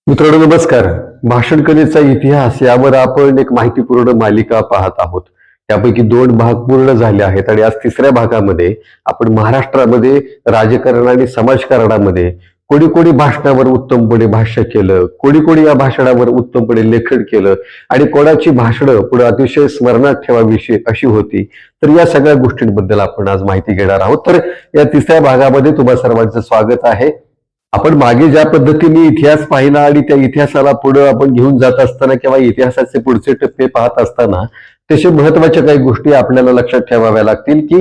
मित्रांनो नमस्कार. भाषण कलेचा इतिहास यावर आपण एक माहितीपूर्ण मालिका पाहत आहोत. त्यापैकी 2 भाग पूर्ण झाले आहेत आणि आज 3ऱ्या भागामध्ये आपण महाराष्ट्रामध्ये राजकारण आणि समाजकारणामध्ये कोणी कोणी भाषणावर उत्तमपणे भाष्य केलं, कोणी कोणी या भाषणावर उत्तमपणे लेखन केलं आणि कोणाची भाषणं पुढे अतिशय स्मरणात ठेवावीशी अशी होती. तर या सगळ्या गोष्टींबद्दल आपण आज माहिती घेणार आहोत. तर या 3ऱ्या भागामध्ये तुम्हा सर्वांचं स्वागत आहे. आपण मागे ज्या पद्धतीने इतिहास पाहिला आणि त्या इतिहासाला पुढे आपण घेऊन जात असताना किंवा इतिहासाचे पुढचे टप्पे पाहत असताना तसे महत्वाच्या काही गोष्टी आपल्याला लक्षात ठेवाव्या लागतील की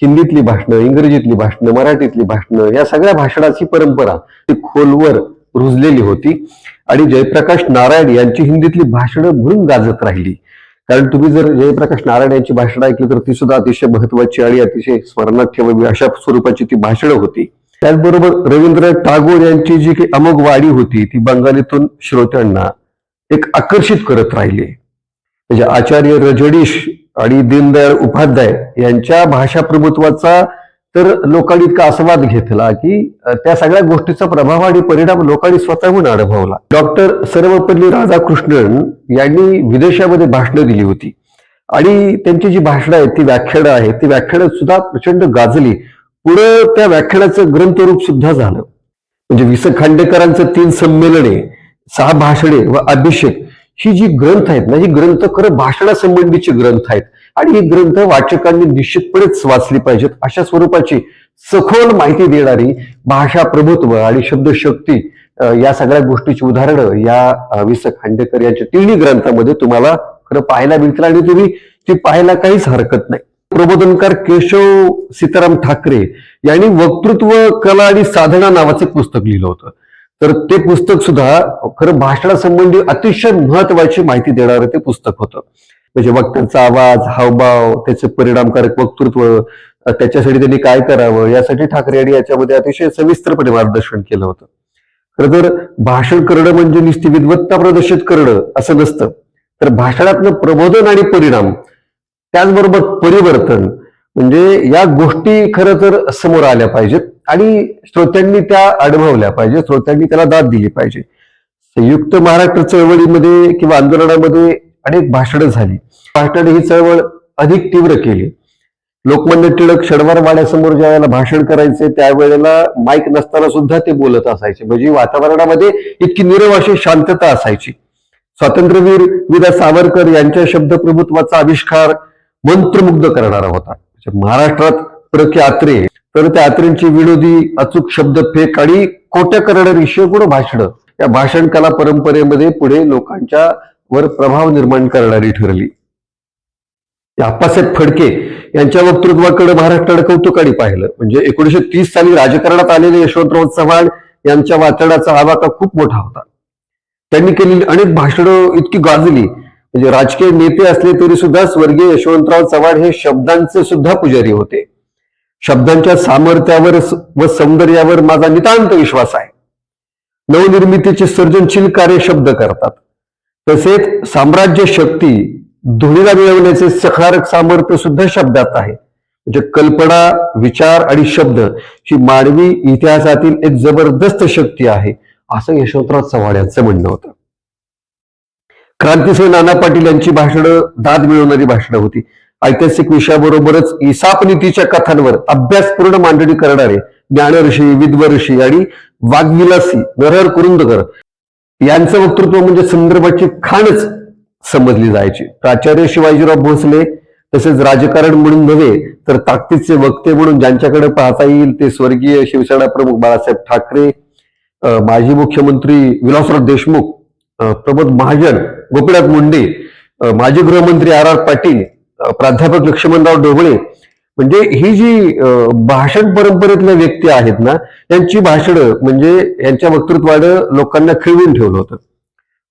हिंदीतली भाषणं, इंग्रजीतली भाषणं, मराठीतली भाषणं या सगळ्या भाषणाची परंपरा ती खोलवर रुजलेली होती आणि जयप्रकाश नारायण यांची हिंदीतली भाषणं म्हणून गाजत राहिली. कारण तुम्ही जर जयप्रकाश नारायण यांची भाषणं ऐकली तर ती सुद्धा अतिशय महत्वाची आणि अतिशय स्मरणात ठेवावी अशा स्वरूपाची ती भाषणं होती. त्याचबरोबर रवींद्रनाथ टागोर यांची जी काही अमोघ वाणी होती ती बंगालीतून श्रोत्यांना एक आकर्षित करत राहिली. म्हणजे आचार्य रजनीश आणि दीनदयाळ उपाध्याय यांच्या भाषा प्रभुत्वाचा तर लोकांनी इतका आस्वाद घेतला की त्या सगळ्या गोष्टीचा प्रभाव आणि परिणाम लोकांनी स्वतःहून अनुभवला. डॉक्टर सर्वपल्ली राधाकृष्णन यांनी विदेशामध्ये भाषणं दिली होती आणि त्यांची जी भाषणं आहेत ती व्याख्यानं आहेत ती व्याख्यानं सुद्धा प्रचंड गाजली. पुढे त्या व्याख्यानाचं ग्रंथरूप सुद्धा झालं. म्हणजे वि. स. खांडेकरांचं 3 संमेलने, 6 भाषणे व अभिषेक ही जी ग्रंथ आहेत ना, ही ग्रंथ खरं भाषणासंबंधीचे ग्रंथ आहेत आणि ही ग्रंथ वाचकांनी निश्चितपणेच वाचली पाहिजेत. अशा स्वरूपाची सखोल माहिती देणारी भाषा प्रभुत्व आणि शब्दशक्ती या सगळ्या गोष्टीची उदाहरणं या वि. स. खांडेकर यांच्या 3 ग्रंथामध्ये तुम्हाला खरं पाहायला मिळतील आणि तुम्ही ती पाहायला काहीच हरकत नाही. प्रबोधनकार केशव सीताराम ठाकरे यांनी वक्तृत्व कला आणि साधना नावाचे पुस्तक लिहिलं होतं. तर ते पुस्तक सुद्धा खरं भाषणासंबंधी अतिशय महत्वाची माहिती देणारं ते पुस्तक होतं. म्हणजे वक्त्यांचा आवाज, हावभाव, त्याचे परिणामकारक वक्तृत्व, त्याच्यासाठी त्यांनी काय करावं यासाठी ठाकरे यांनी याच्यामध्ये अतिशय सविस्तरपणे मार्गदर्शन केलं होतं. खरं तर भाषण करणं म्हणजे नुसती विद्वत्ता प्रदर्शित करणं असं नसतं, तर भाषणातलं प्रबोधन आणि परिणाम त्याचबरोबर परिवर्तन म्हणजे या गोष्टी खरं तर समोर आल्या पाहिजेत आणि श्रोत्यांनी त्या अनुभवल्या पाहिजे, श्रोत्यांनी त्याला दाद दिली पाहिजे. संयुक्त महाराष्ट्र चळवळीमध्ये किंवा आंदोलनामध्ये अनेक भाषणं झाली. भाषणाने ही चळवळ अधिक तीव्र केली. लोकमान्य टिळक शनिवार वाड्यासमोर ज्या वेळेला भाषण करायचे त्यावेळेला माईक नसताना सुद्धा ते बोलत असायचे. म्हणजे वातावरणामध्ये इतकी नीरव अशी शांतता असायची. स्वातंत्र्यवीर वि. सावरकर यांच्या शब्दप्रभुत्वाचा आविष्कार मंत्रमुग्ध करणारा होता. महाराष्ट्रात प्र. के. अत्रे, तर त्या अत्रेंची विनोदी अचूक शब्दफेक आणि कोट्या करणारी शेकडो भाषणं या भाषण कला परंपरेमध्ये पुढे लोकांच्या वर प्रभाव निर्माण करणारी ठरली. आप्पासाहेब फडके यांच्या वक्तृत्वाकडे महाराष्ट्राने कौतुकाने पाहिलं. म्हणजे 1930 साली राजकारणात आलेले यशवंतराव चव्हाण यांच्या वाचनाचा आवाका खूप मोठा होता. त्यांनी केलेली अनेक भाषणं इतकी गाजली. म्हणजे राजकीय नेते असले तरी सुद्धा स्वर्गीय यशवंतराव चव्हाण हे शब्दांचे सुद्धा पुजारी होते. शब्दांच्या सामर्थ्यावर व सौंदर्यावर माझा नितांत विश्वास आहे. नवनिर्मितीचे सर्जनशील कार्य शब्द करतात. तसेच साम्राज्य शक्ती धुळीला मिळवण्याचे सकारात्मक सामर्थ्य सुद्धा शब्दात आहे. म्हणजे कल्पना, विचार आणि शब्द ही मानवी इतिहासातील एक जबरदस्त शक्ती आहे असं यशवंतराव चव्हाण यांचं म्हणणं होतं. क्रांतिसिंह नाना पाटील यांची भाषणं दाद मिळवणारी भाषणं होती. ऐतिहासिक विषयाबरोबरच इसाप नीतीच्या कथांवर अभ्यासपूर्ण मांडणी करणारे ज्ञानऋषी, विद्वऋषी आणि वाग्विलासी नरहर कुरुंदकर यांचं वक्तृत्व म्हणजे संदर्भाची खाणच समजली जायची. प्राचार्य शिवाजीराव भोसले तसेच राजकारण म्हणून नव्हे तर ताकदीचे वक्ते म्हणून ज्यांच्याकडे पाहता येईल ते स्वर्गीय शिवसेना प्रमुख बाळासाहेब ठाकरे, माजी मुख्यमंत्री विलासराव देशमुख, प्रमोद महाजन, गोपीनाथ मुंडे, माजी गृहमंत्री R. R. पाटील, प्राध्यापक लक्ष्मणराव ढोबळे. म्हणजे ही जी भाषण परंपरेतल्या व्यक्ती आहेत ना त्यांची भाषणं म्हणजे यांच्या वक्तृत्वानं लोकांना खिळवून ठेवलं होतं.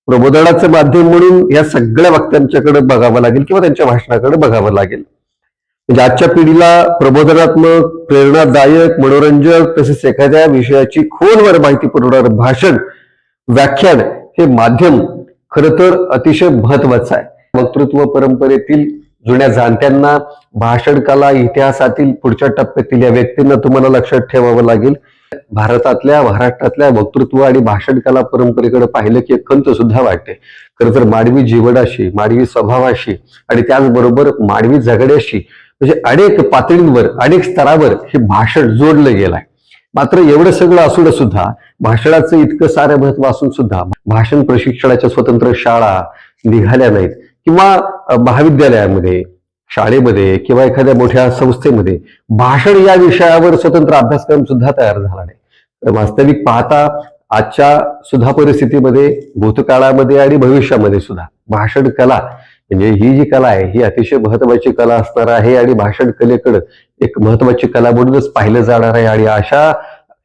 प्रबोधनाचं माध्यम म्हणून या सगळ्या वक्त्यांच्याकडे बघावं लागेल किंवा त्यांच्या भाषणाकडे बघावं लागेल. म्हणजे आजच्या पिढीला प्रबोधनात्मक, प्रेरणादायक, मनोरंजक तसेच एखाद्या विषयाची खोलवर माहिती पुरवणारं भाषण, व्याख्यान हे माध्यम खरं तर अतिशय महत्वाचं आहे. वक्तृत्व परंपरेतील जुन्या जाणत्यांना, भाषण कला इतिहासातील पुढच्या टप्प्यातील या व्यक्तींना तुम्हाला लक्षात ठेवावं लागेल भारतातल्या महाराष्ट्रातल्या वक्तृत्व आणि भाषण कला परंपरेकडे पाहिलं की एक खंत सुद्धा वाटते. खरं तर मानवी जीवनाशी, मानवी स्वभावाशी आणि त्याचबरोबर मानवी जगण्याशी म्हणजे अनेक पातळींवर, अनेक स्तरावर हे भाषण जोडलं गेलंय. मात्र एवढं सगळं असून सुद्धा भाषणाचं इतकं सारं महत्व असून सुद्धा भाषण प्रशिक्षणाच्या स्वतंत्र शाळा निघाल्या नाहीत किंवा महाविद्यालयामध्ये, शाळेमध्ये किंवा एखाद्या मोठ्या संस्थेमध्ये भाषण या विषयावर स्वतंत्र अभ्यासक्रम सुद्धा तयार झाला नाही. तर वास्तविक पाहता आजच्या सुद्धा परिस्थितीमध्ये, भूतकाळामध्ये आणि भविष्यामध्ये सुद्धा भाषण कला म्हणजे ही जी कला आहे ही अतिशय महत्वाची कला असणार आहे आणि भाषण कलेकडे एक महत्वाची कला म्हणूनच पाहिलं जाणार आहे. आणि अशा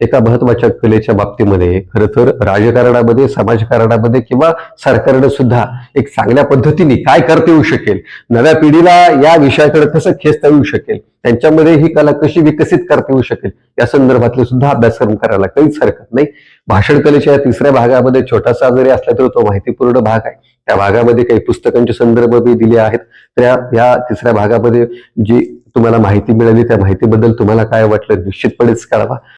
एका महत्वाच्या कलेच्या बाबतीमध्ये खरं तर राजकारणामध्ये, समाजकारणामध्ये किंवा सरकारनं सुद्धा एक चांगल्या पद्धतीने काय करता येऊ शकेल, नव्या पिढीला या विषयाकडे कसं खेचता येऊ शकेल, त्यांच्यामध्ये ही कला कशी विकसित करता येऊ शकेल या संदर्भातले सुद्धा अभ्यासक्रम करायला काहीच हरकत नाही. भाषण कलेच्या या तिसऱ्या भागामध्ये छोटासा जरी असला तरी तो माहितीपूर्ण भाग आहे. त्या भागामध्ये काही पुस्तकांचे संदर्भ मी दिले आहेत. तर या तिसऱ्या भागामध्ये जी तुम्हाला माहिती मिळाली त्या माहितीबद्दल तुम्हाला काय वाटलं निश्चितपणेच कळवा.